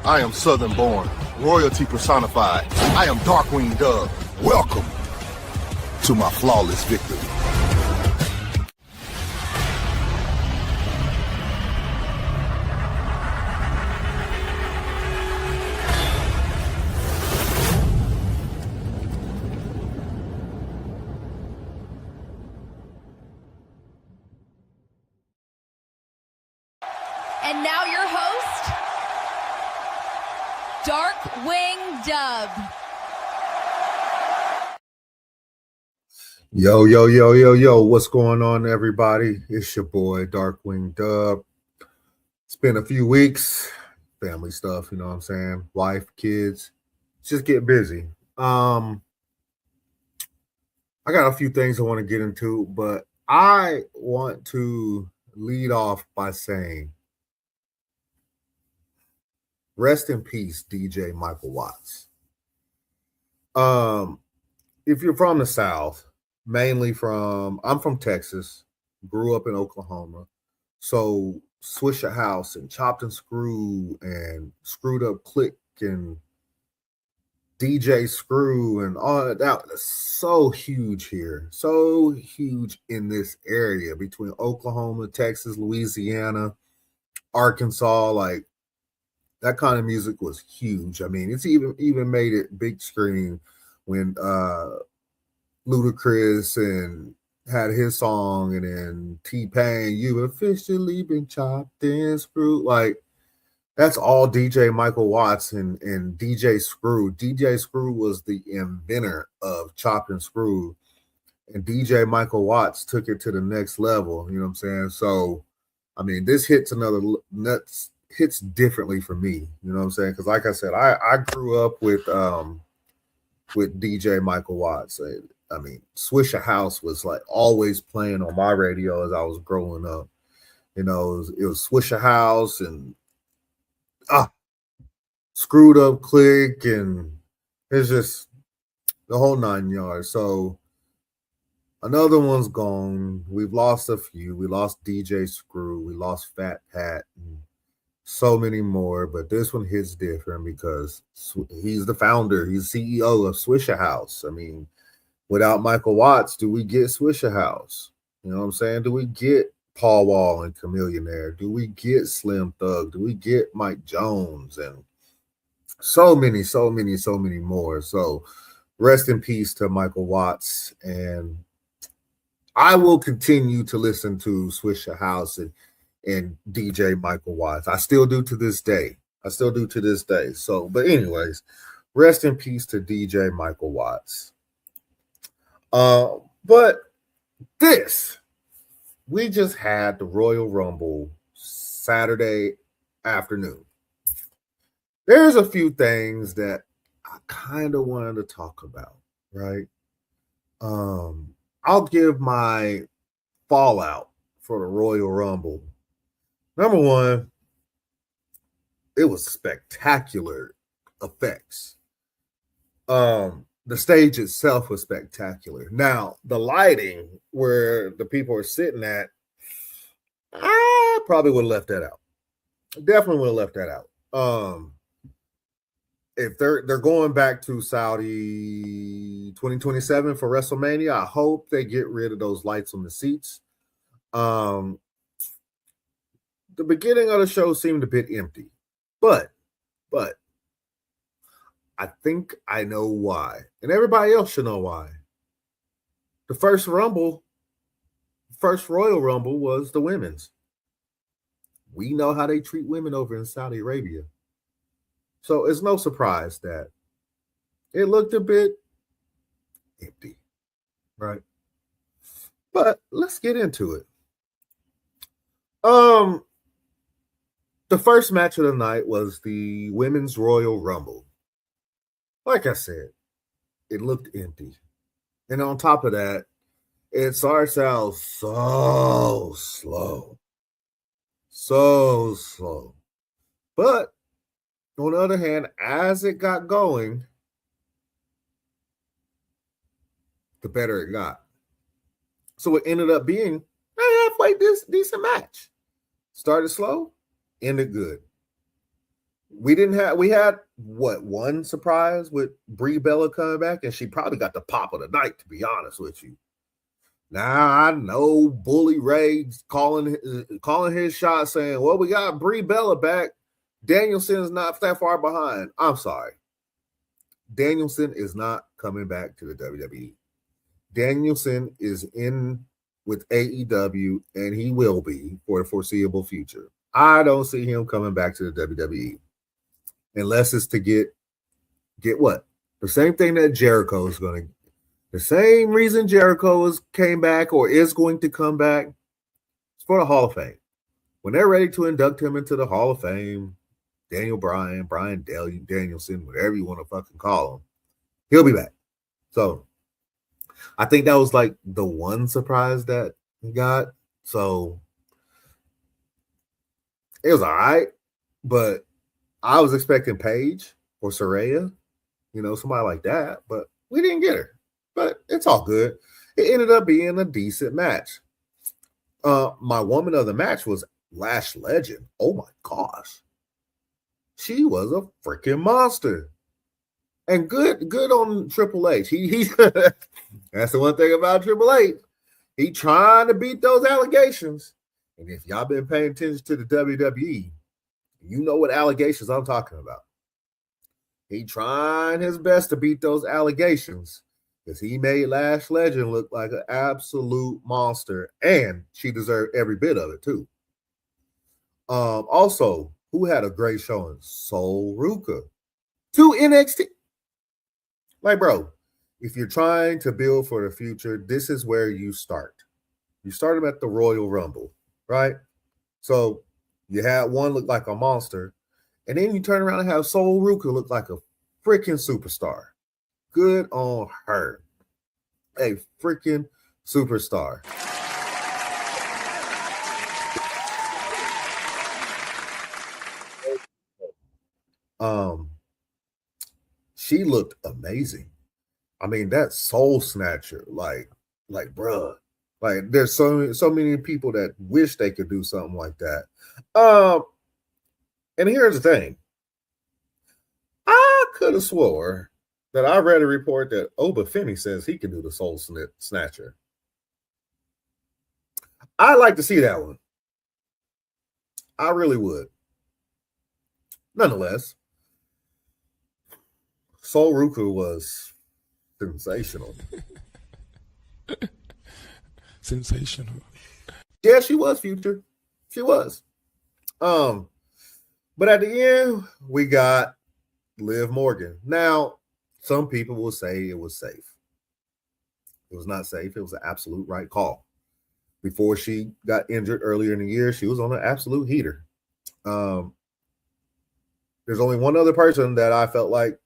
I am Southern born, royalty personified. I am DarkwingDubb. Welcome to my flawless victory. And now your host, DarkwingDubb. Yo, what's going on, everybody? It's your boy, DarkwingDubb. It's been a few weeks, family stuff, you know what I'm saying? Wife, kids, just get busy. I got a few things I want to get into, but I want to lead off by saying, rest in peace, DJ Michael Watts. If you're from the South, I'm from Texas, grew up in Oklahoma. So Swisher House and Chopped and Screw and Screwed Up Click and DJ Screw and all that was so huge here, so huge in this area between Oklahoma, Texas, Louisiana, Arkansas. Like, that kind of music was huge. I mean, it's even made it big screen when Ludacris and had his song, and then T-Pain, "You officially been chopped and screwed." Like, that's all DJ Michael Watts and DJ Screw. DJ Screw was the inventor of Chop and Screw, and DJ Michael Watts took it to the next level. You know what I'm saying? So, I mean, this hits differently for me. You know what I'm saying? Because, like I said, I grew up with DJ Michael Watts. I mean, Swisher House was like always playing on my radio as I was growing up. You know, it was Swisher House and Screwed Up Click, and it's just the whole 9 yards. So another one's gone. We've lost a few. We lost DJ Screw. We lost Fat Pat, and so many more. But this one hits different because he's the founder. He's CEO of Swisher House. I mean, without Michael Watts, do we get Swisher House? You know what I'm saying? Do we get Paul Wall and Chameleonaire? Do we get Slim Thug? Do we get Mike Jones? And so many more. So rest in peace to Michael Watts. And I will continue to listen to Swisher House and DJ Michael Watts. I still do to this day. So, but anyways, rest in peace to DJ Michael Watts. But we just had the Royal Rumble Saturday afternoon. There's a few things that I kind of wanted to talk about, right? I'll give my fallout for the Royal Rumble. Number one, it was spectacular effects. The stage itself was spectacular. Now, the lighting where the people are sitting at, I probably would have left that out. Definitely would have left that out. If they're going back to Saudi 2027 for WrestleMania, I hope they get rid of those lights on the seats. The beginning of the show seemed a bit empty, but I think I know why, and everybody else should know why. The first Royal Rumble was the women's. We know how they treat women over in Saudi Arabia. So it's no surprise that it looked a bit empty, right? But let's get into it. The first match of the night was the Women's Royal Rumble. Like I said, it looked empty. And on top of that, it starts out so slow. So slow. But on the other hand, as it got going, the better it got. So it ended up being a halfway decent match. Started slow, ended good. we had what, one surprise with Brie Bella coming back, and she probably got the pop of the night, to be honest with you. Now I know Bully Ray calling his shot, saying, well, we got Brie Bella back. Danielson's not that far behind. I'm sorry. Danielson is not coming back to the WWE. Danielson is in with AEW, and he will be for the foreseeable future. I don't see him coming back to the WWE unless it's to get what? The same thing that Jericho is going to. The same reason Jericho came back or is going to come back is for the Hall of Fame. When they're ready to induct him into the Hall of Fame, Brian Danielson, whatever you want to fucking call him, he'll be back. So I think that was like the one surprise that he got. So it was all right, but I was expecting Paige or Saraya, somebody like that, but we didn't get her. But it's all good. It ended up being a decent match. My woman of the match was Lash Legend. Oh my gosh. She was a freaking monster. And good on Triple H. He that's the one thing about Triple H. He trying to beat those allegations. And if y'all been paying attention to the WWE, you know what allegations I'm talking about. He trying his best to beat those allegations because he made Lash Legend look like an absolute monster, and she deserved every bit of it too. Also, who had a great showing? Sol Ruka to NXT. Like, bro, if you're trying to build for the future, this is where you start. You start him at the Royal Rumble, right? So you had one look like a monster, and then you turn around and have Sol Ruka look like a freaking superstar. Good on her. A freaking superstar. She looked amazing. I mean, that soul snatcher, like, bruh. Like, there's so many people that wish they could do something like that. And here's the thing. I could have swore that I read a report that Oba Femi says he can do the soul snatcher. I'd like to see that one. I really would. Nonetheless, Sol Ruka was sensational. Sensational. Yeah, she was, Future. She was. But at the end, we got Liv Morgan. Now, some people will say it was safe. It was not safe. It was an absolute right call. Before she got injured earlier in the year, she was on an absolute heater. There's only one other person that I felt like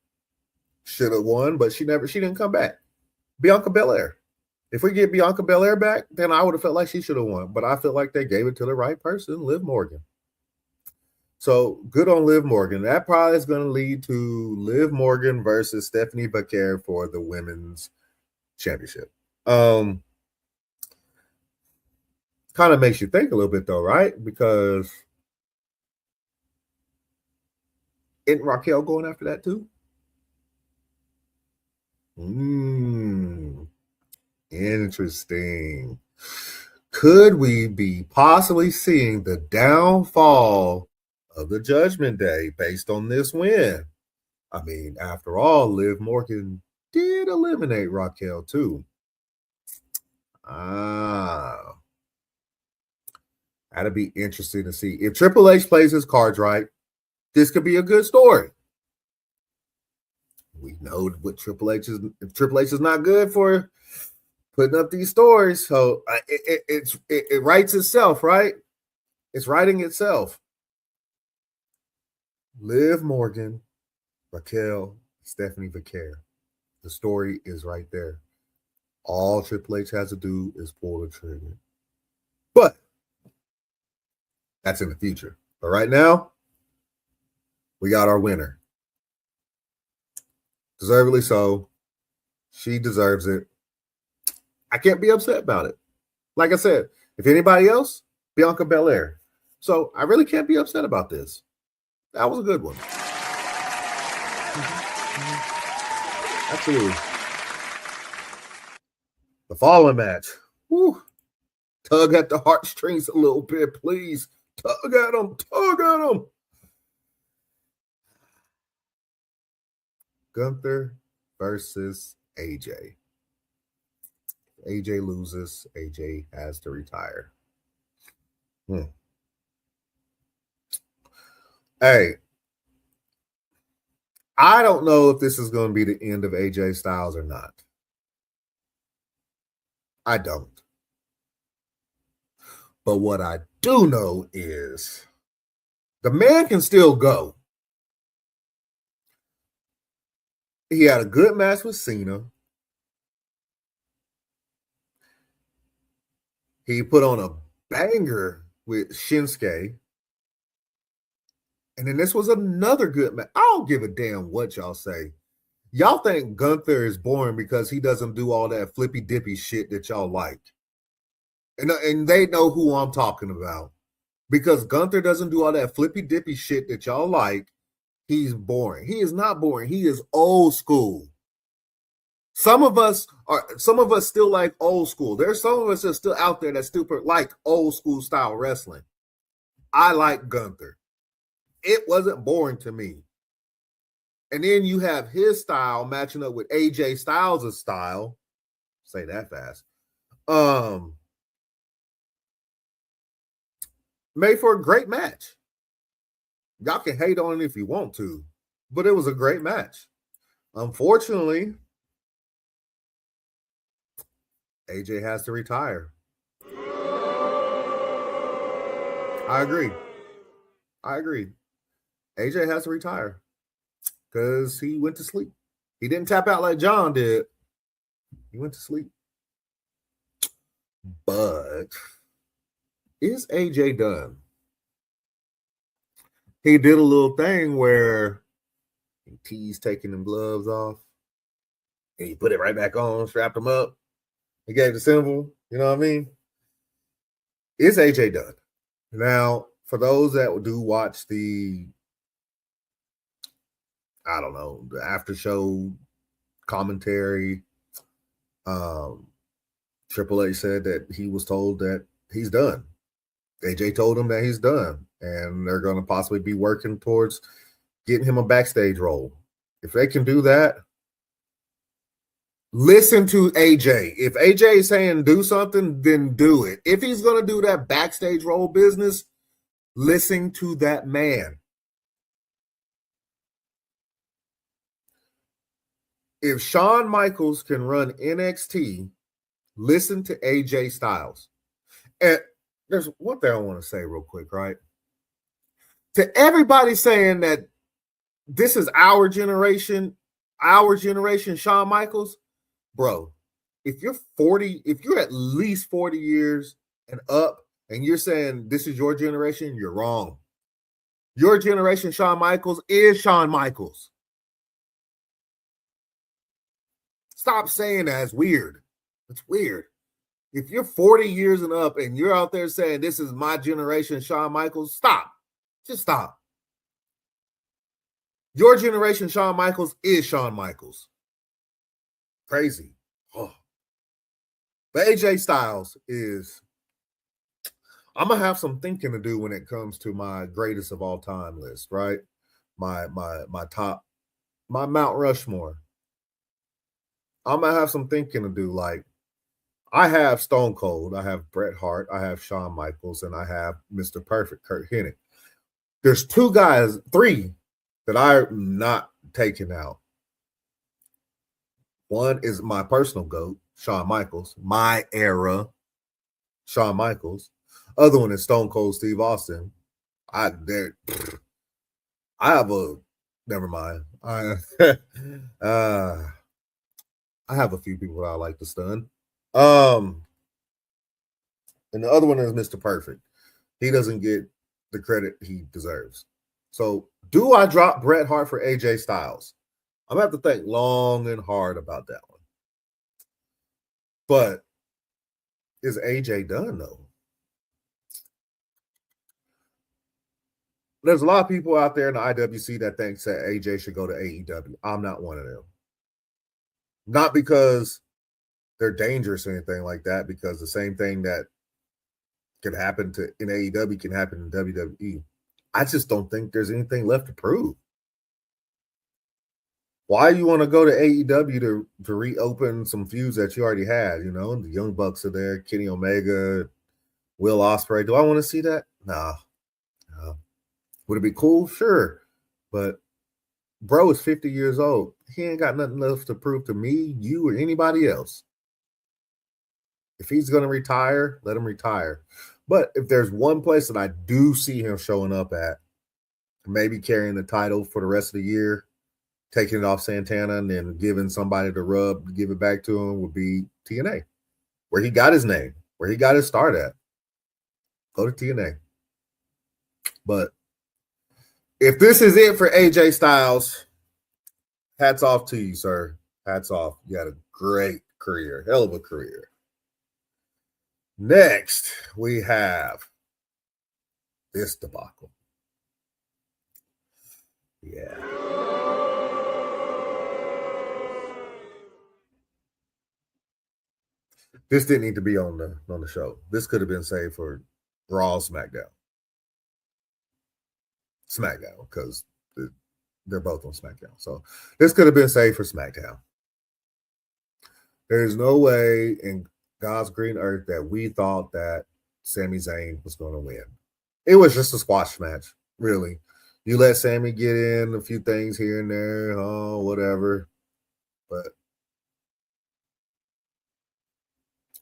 should have won, but she didn't come back. Bianca Belair. If we get Bianca Belair back, then I would have felt like she should have won. But I feel like they gave it to the right person, Liv Morgan. So good on Liv Morgan. That probably is going to lead to Liv Morgan versus Stephanie Becker for the women's championship. Kind of makes you think a little bit though, right? Because isn't Raquel going after that too? Interesting. Could we be possibly seeing the downfall of the Judgment Day based on this win? I mean, after all, Liv Morgan did eliminate Raquel too. That'd be interesting to see. If Triple H plays his cards right, this could be a good story. We know what Triple H is. If Triple H is not good for putting up these stories, so it writes itself, right? It's writing itself. Liv Morgan, Raquel, Stephanie Becker. The story is right there. All Triple H has to do is pull the trigger. But that's in the future. But right now, we got our winner. Deservedly so. She deserves it. I can't be upset about it. Like I said, if anybody else, Bianca Belair. So I really can't be upset about this. That was a good one. Absolutely. The following match. Woo. Tug at the heartstrings a little bit, please. Tug at him. Tug at him. Gunther versus AJ. AJ loses. AJ has to retire. Hey, I don't know if this is going to be the end of AJ Styles or not. I don't. But what I do know is the man can still go. He had a good match with Cena. He put on a banger with Shinsuke. And then this was another good match. I don't give a damn what y'all say. Y'all think Gunther is boring because he doesn't do all that flippy dippy shit that y'all like. And they know who I'm talking about. Because Gunther doesn't do all that flippy dippy shit that y'all like, he's boring. He is not boring. He is old school. Some of us still like old school. There's some of us that are still out there that still like old school style wrestling. I like Gunther. It wasn't boring to me. And then you have his style matching up with AJ Styles' style. Say that fast. Made for a great match. Y'all can hate on it if you want to, but it was a great match. Unfortunately, AJ has to retire. I agree. AJ has to retire because he went to sleep. He didn't tap out like John did. He went to sleep. But is AJ done? He did a little thing where he teased taking them gloves off. And he put it right back on, strapped them up. He gave the symbol. You know what I mean? Is AJ done? Now, for those that do watch the after show commentary, Triple H said that he was told that he's done. AJ told him that he's done, and they're going to possibly be working towards getting him a backstage role. If they can do that, listen to AJ. If AJ is saying do something, then do it. If he's going to do that backstage role business, listen to that man. If Shawn Michaels can run NXT, listen to AJ Styles. And there's one thing I want to say real quick, right? To everybody saying that this is our generation, Shawn Michaels, bro, if you're 40, if you're at least 40 years and up, and you're saying this is your generation, you're wrong. Your generation, Shawn Michaels, is Shawn Michaels. Stop saying that. It's weird. It's weird. If you're 40 years and up and you're out there saying this is my generation, Shawn Michaels, stop. Just stop. Your generation, Shawn Michaels, is Shawn Michaels. Crazy. Oh. But AJ Styles is, I'm going to have some thinking to do when it comes to my greatest of all time list, right? My top, my Mount Rushmore. I'm going to have some thinking to do. Like, I have Stone Cold, I have Bret Hart, I have Shawn Michaels, and I have Mr. Perfect, Kurt Hennig. There's three that I'm not taking out. One is my personal GOAT, Shawn Michaels, my era, Shawn Michaels. Other one is Stone Cold Steve Austin. Never mind. I have a few people that I like to stun. And the other one is Mr. Perfect. He doesn't get the credit he deserves. So, do I drop Bret Hart for AJ Styles? I'm going to have to think long and hard about that one. But is AJ done, though? There's a lot of people out there in the IWC that thinks that AJ should go to AEW. I'm not one of them. Not because they're dangerous or anything like that, because the same thing that can happen in AEW can happen in WWE. I just don't think there's anything left to prove. Why you want to go to AEW to reopen some feuds that you already had? You know, the Young Bucks are there, Kenny Omega, Will Ospreay. Do I want to see that? Nah. Would it be cool? Sure. But bro is 50 years old. He ain't got nothing left to prove to me, you, or anybody else. If he's going to retire, let him retire. But if there's one place that I do see him showing up at, maybe carrying the title for the rest of the year, taking it off Santana and then giving somebody the rub to give it back to him, would be TNA, where he got his name, where he got his start at. Go to TNA. But if this is it for AJ Styles, hats off to you, sir. Hats off. You had a great career, hell of a career. Next, we have this debacle. Yeah. This didn't need to be on the show. This could have been saved for Raw, SmackDown. SmackDown, because they're both on SmackDown. So this could have been saved for SmackDown. There's no way in God's green earth that we thought that Sami Zayn was going to win. It was just a squash match, really. You let Sami get in a few things here and there, whatever. But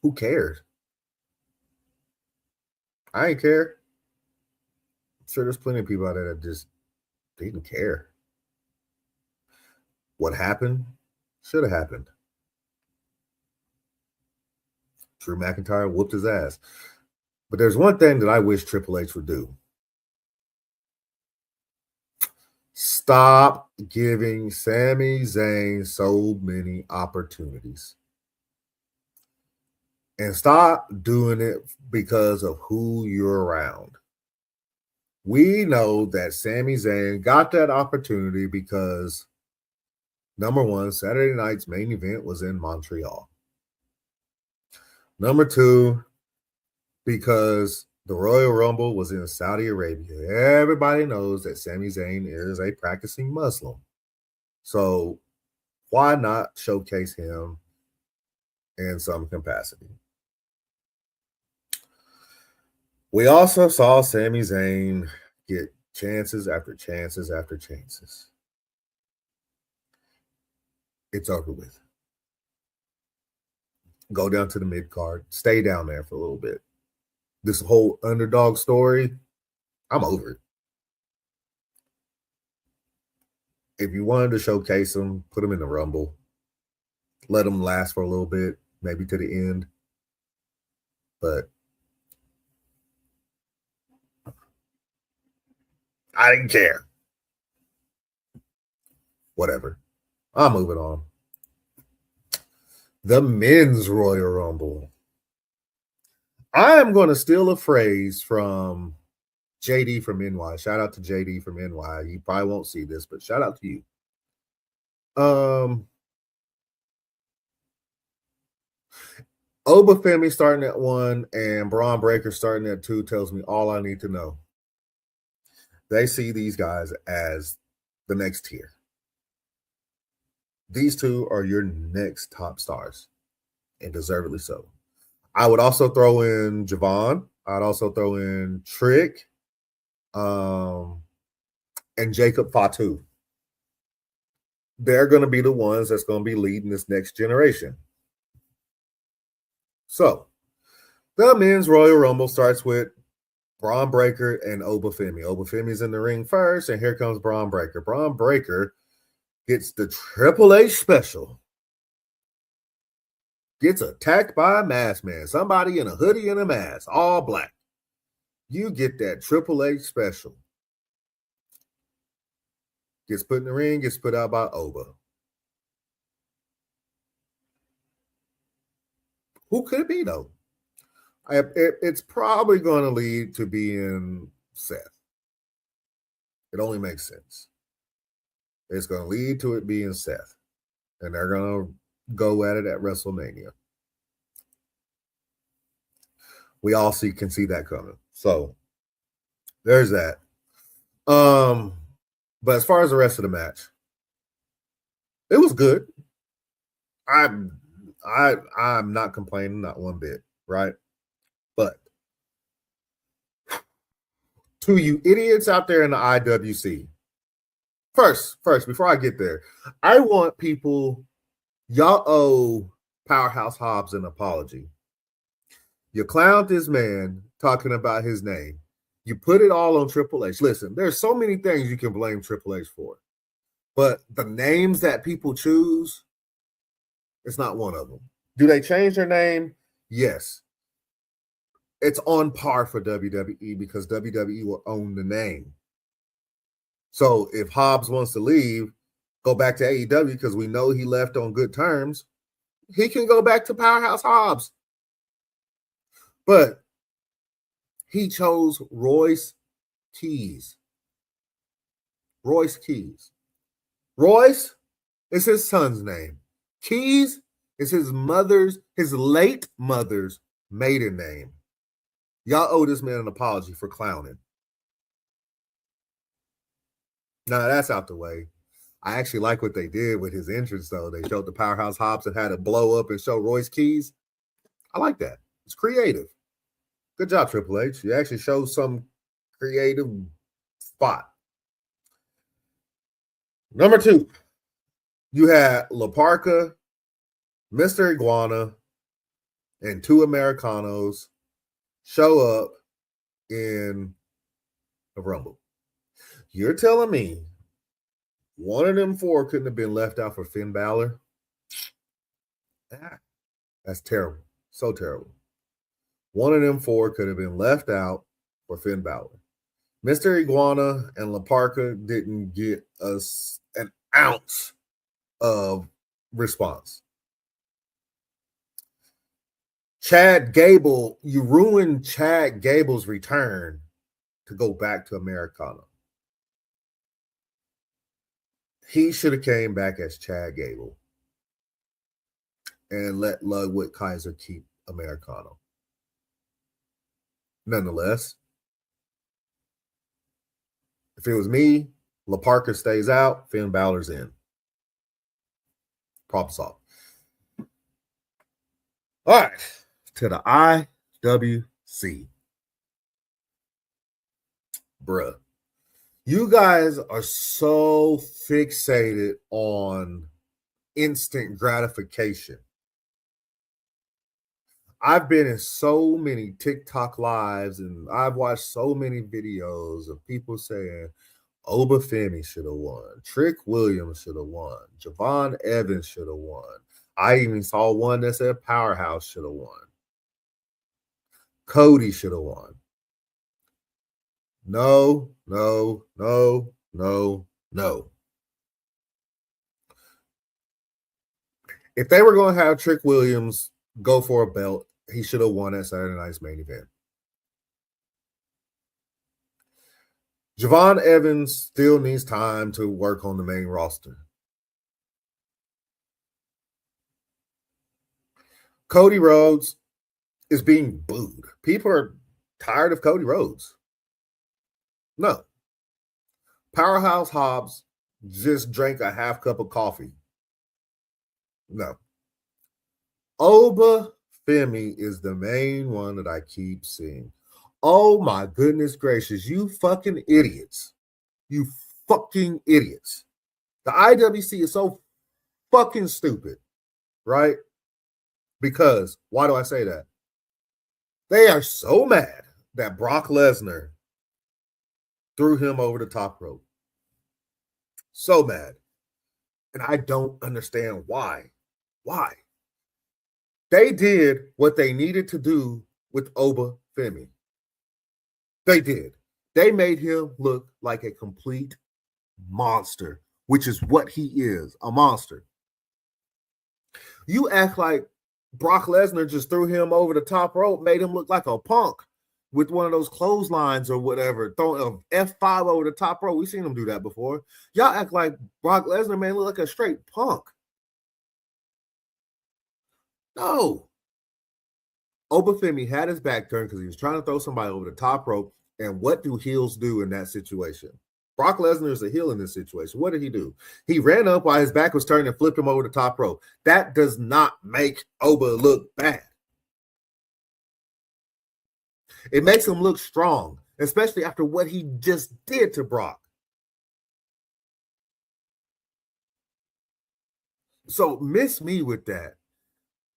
who cares? I ain't care. I'm sure there's plenty of people out there that just didn't care. What happened should have happened. Drew McIntyre whooped his ass. But there's one thing that I wish Triple H would do. Stop giving Sami Zayn so many opportunities. And stop doing it because of who you're around. We know that Sami Zayn got that opportunity because, number one, Saturday night's main event was in Montreal. Number two, because the Royal Rumble was in Saudi Arabia. Everybody knows that Sami Zayn is a practicing Muslim. So why not showcase him in some capacity? We also saw Sami Zayn get chances after chances after chances. It's over with. Go down to the mid card. Stay down there for a little bit. This whole underdog story, I'm over it. If you wanted to showcase him, put him in the Rumble. Let him last for a little bit, maybe to the end. But I didn't care. Whatever. I'm moving on. The men's Royal Rumble. I am going to steal a phrase from JD from NY. Shout out to JD from NY. You probably won't see this, but shout out to you. Obafemi starting at 1 and Braun Breaker starting at 2 tells me all I need to know. They see these guys as the next tier. These two are your next top stars, and deservedly so. I would also throw in Javon. I'd also throw in Trick, and Jacob Fatu. They're going to be the ones that's going to be leading this next generation. So, the men's Royal Rumble starts with Braun Breaker and Obafemi. Obafemi's in the ring first, and here comes Braun Breaker. Braun Breaker gets the Triple H special. Gets attacked by a masked man. Somebody in a hoodie and a mask, all black. You get that Triple H special. Gets put in the ring, gets put out by Oba. Who could it be, though? It's probably going to lead to being Seth. It only makes sense. It's going to lead to it being Seth. And they're going to go at it at WrestleMania. We all can see that coming. So there's that. But as far as the rest of the match, it was good. I'm not complaining, not one bit, right? But to you idiots out there in the IWC, first, before I get there, I want people, y'all owe Powerhouse Hobbs an apology. You clowned this man talking about his name. You put it all on Triple H. Listen, there's so many things you can blame Triple H for, but the names that people choose, it's not one of them. Do they change their name? Yes. It's on par for WWE because WWE will own the name. So if Hobbs wants to leave, go back to AEW because we know he left on good terms, he can go back to Powerhouse Hobbs. But he chose Royce Keys. Royce Keys. Royce is his son's name. Keys is his late mother's maiden name. Y'all owe this man an apology for clowning. Now that's out the way. I actually like what they did with his entrance, though. They showed the Powerhouse Hobbs and had it blow up and show Royce Keys. I like that. It's creative. Good job, Triple H. You actually showed some creative spot. Number 2, you had La Parka, Mr. Iguana, and 2 Americanos show up in the Rumble. You're telling me one of them 4 couldn't have been left out for Finn Balor? That's terrible. So terrible. One of them 4 could have been left out for Finn Balor. Mr. Iguana and La Parka didn't get us an ounce of response. Chad Gable, you ruined Chad Gable's return to go back to Americana. He should have came back as Chad Gable and let Ludwig Kaiser keep Americana. Nonetheless, if it was me, La Parka stays out, Finn Balor's in. Problem solved. All right, to the IWC. Bruh, you guys are so fixated on instant gratification. I've been in so many TikTok lives and I've watched so many videos of people saying Oba Femi should have won. Trick Williams should have won. Javon Evans should have won. I even saw one that said Powerhouse should have won. Cody should have won. No. If they were going to have Trick Williams go for a belt, he should have won at Saturday Night's main event. Javon Evans still needs time to work on the main roster. Cody Rhodes is being booed. People are tired of Cody Rhodes. No. Powerhouse Hobbs just drank a half cup of coffee. No. Oba Femi is the main one that I keep seeing. Oh my goodness gracious, you fucking idiots. You fucking idiots. The IWC is so fucking stupid, right? Because, why do I say that? They are so mad that Brock Lesnar threw him over the top rope. So mad. And I don't understand why. Why? They did what they needed to do with Oba Femi. They did. They made him look like a complete monster, which is what he is, a monster. You act like Brock Lesnar just threw him over the top rope, made him look like a punk. with one of those clotheslines or whatever, throwing a F5 over the top rope. We've seen him do that before. Y'all act like Brock Lesnar, man, look like a straight punk. No. Obafemi had his back turned because he was trying to throw somebody over the top rope. And what do heels do in that situation? Brock Lesnar is a heel in this situation. What did he do? He ran up while his back was turned and flipped him over the top rope. That does not make Oba look bad. It makes him look strong, especially after what he just did to Brock. So miss me with that.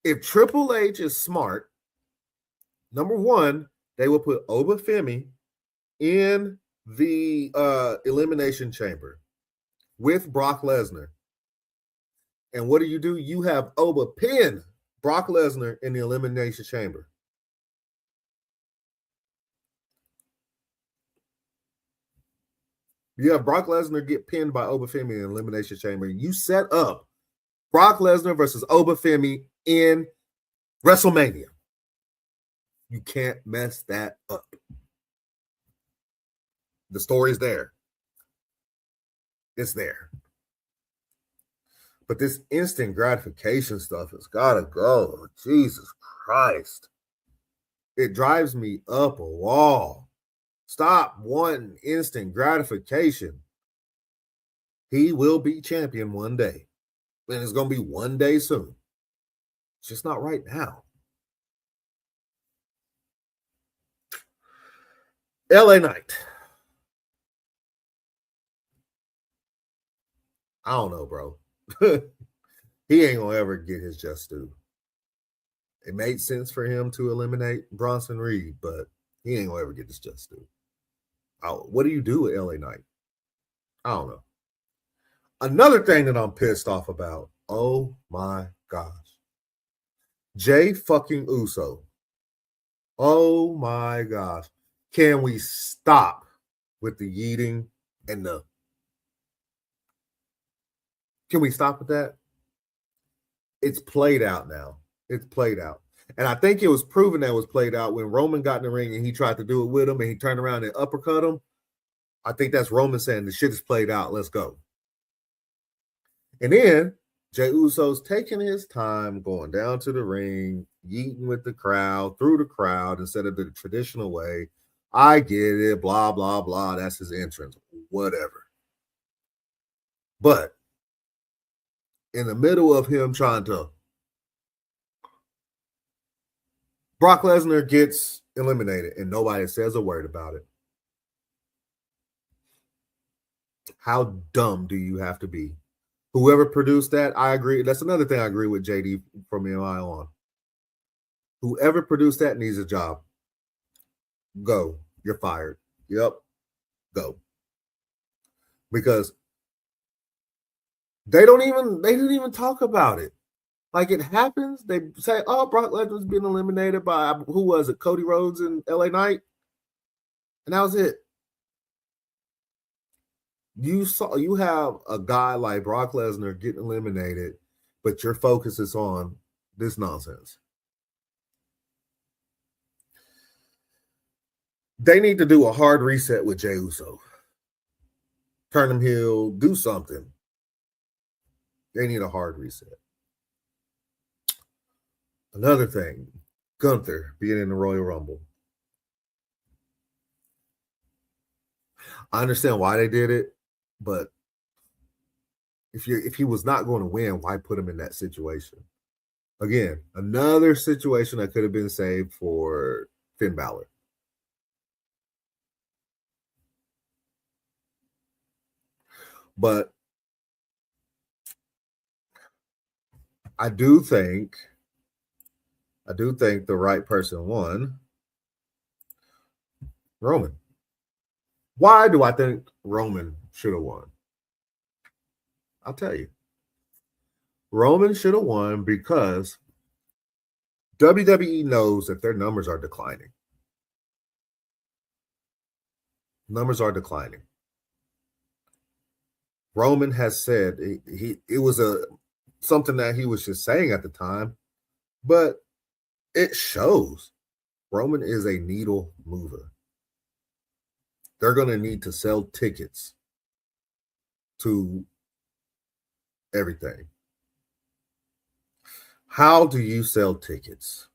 If Triple H is smart, number one, they will put Obafemi in the Elimination Chamber with Brock Lesnar. And what do? You have Oba pin Brock Lesnar in the Elimination Chamber. You have Brock Lesnar get pinned by Obafemi in the Elimination Chamber. You set up Brock Lesnar versus Obafemi in WrestleMania. You can't mess that up. The story's there. It's there. But this instant gratification stuff has got to go. Jesus Christ. It drives me up a wall. Stop wanting instant gratification. He will be champion one day. And it's going to be one day soon. It's just not right now. LA Knight. I don't know, bro. He ain't gonna ever get his just due. It made sense for him to eliminate Bronson Reed, but he ain't gonna ever get his just due. What do you do with LA Knight? I don't know. Another thing that I'm pissed off about. Oh my gosh. Jay fucking Uso. Oh my gosh. Can we stop with the yeeting and the... Can we stop with that? It's played out now. It's played out. And I think it was proven that it was played out when Roman got in the ring and he tried to do it with him and he turned around and uppercut him. I think that's Roman saying the shit is played out. Let's go. And then Jey Uso's taking his time going down to the ring, yeeting with the crowd, through the crowd instead of the traditional way. I get it, blah, blah, blah. That's his entrance. Whatever. But in the middle of him trying to... Brock Lesnar gets eliminated and nobody says a word about it. How dumb do you have to be? Whoever produced that, I agree. That's another thing I agree with JD from MI on. Whoever produced that needs a job. Go. You're fired. Yep. Go. Because they didn't even talk about it. Like it happens, they say, oh, Brock Lesnar's been eliminated by, who was it, Cody Rhodes and LA Knight? And that was it. You have a guy like Brock Lesnar getting eliminated, but your focus is on this nonsense. They need to do a hard reset with Jey Uso. Turn him heel, do something. They need a hard reset. Another thing, Gunther being in the Royal Rumble. I understand why they did it, but if he was not going to win, why put him in that situation? Again, another situation that could have been saved for Finn Balor. But I do think the right person won. Roman. Why do I think Roman should have won? I'll tell you. Roman should have won because WWE knows that their numbers are declining. Numbers are declining. Roman has said it was something that he was just saying at the time, but it shows. Roman is a needle mover. They're going to need to sell tickets to everything. How do you sell tickets?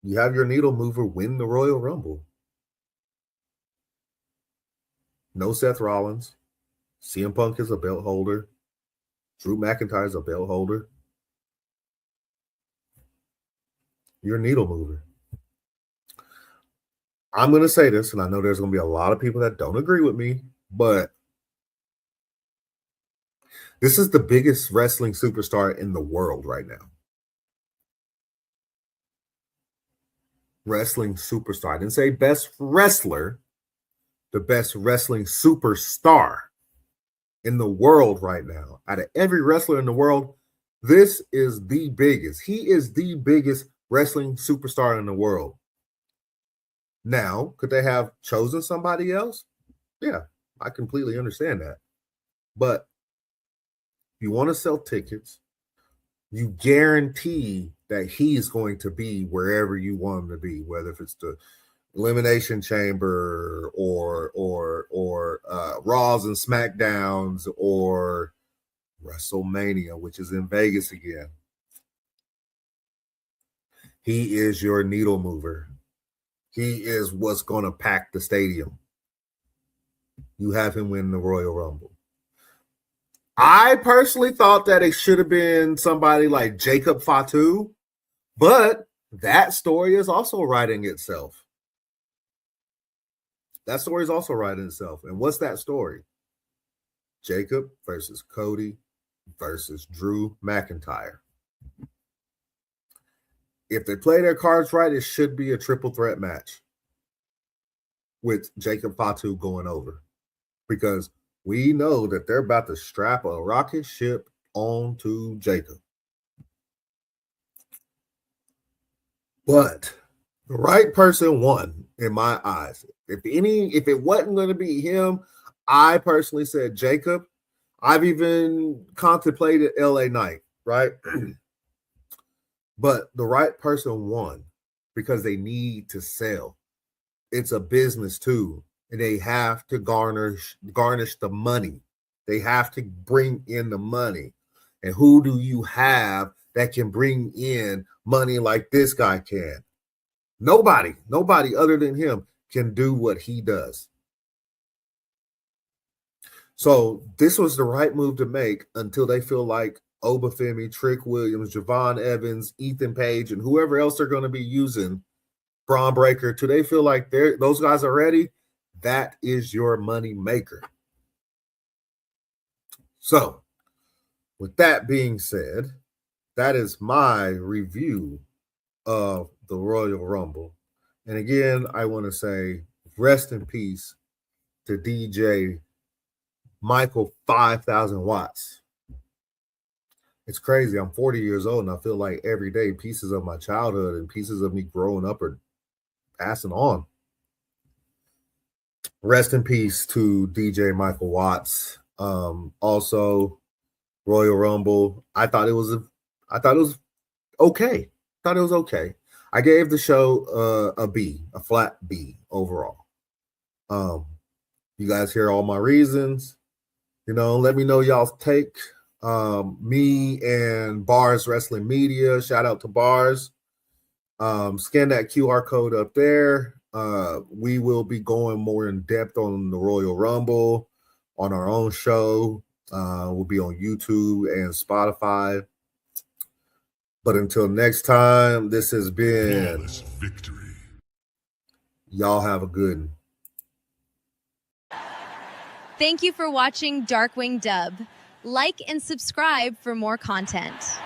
You have your needle mover win the Royal Rumble. No Seth Rollins. CM Punk is a belt holder. Drew McIntyre is a belt holder. You're a needle mover. I'm going to say this, and I know there's going to be a lot of people that don't agree with me, but this is the biggest wrestling superstar in the world right now. Wrestling superstar. I didn't say best wrestler, the best wrestling superstar in the world right now. Out of every wrestler in the world, this is the biggest. He is the biggest wrestling superstar in the world. Now, could they have chosen somebody else? Yeah, I completely understand that. But you want to sell tickets, you guarantee that he's going to be wherever you want him to be, whether if it's the Elimination Chamber or Raws and SmackDowns or WrestleMania, which is in Vegas again. He is your needle mover. He is what's going to pack the stadium. You have him win the Royal Rumble. I personally thought that it should have been somebody like Jacob Fatu, but that story is also writing itself. That story is also writing itself. And what's that story? Jacob versus Cody versus Drew McIntyre. If they play their cards right, it should be a triple threat match with Jacob Fatu going over, because we know that they're about to strap a rocket ship onto Jacob. But the right person won in my eyes. If it wasn't going to be him, I personally said Jacob. I've even contemplated LA Knight, right? But the right person won because they need to sell. It's a business too, and they have to garnish the money. They have to bring in the money. And who do you have that can bring in money like this guy can? Nobody other than him can do what he does. So this was the right move to make until they feel like Obafemi, Trick Williams, Javon Evans, Ethan Page, and whoever else they're going to be using, Braun Breaker, till they feel like those guys are ready. That is your money maker. So, with that being said, that is my review of the Royal Rumble. And again, I want to say rest in peace to DJ Michael 5,000 Watts. It's crazy. I'm 40 years old, and I feel like every day pieces of my childhood and pieces of me growing up are passing on. Rest in peace to DJ Michael Watts. Also, Royal Rumble. I thought it was okay. I gave the show a B, a flat B overall. You guys hear all my reasons. Let me know y'all's take. Me and Bars Wrestling Media, shout out to Bars. Scan that QR code up there. We will be going more in depth on the Royal Rumble on our own show. We'll be on YouTube and Spotify. But until next time, this has been Flawless victory. Y'all have a good one. Thank you for watching DarkwingDubb. Like and subscribe for more content.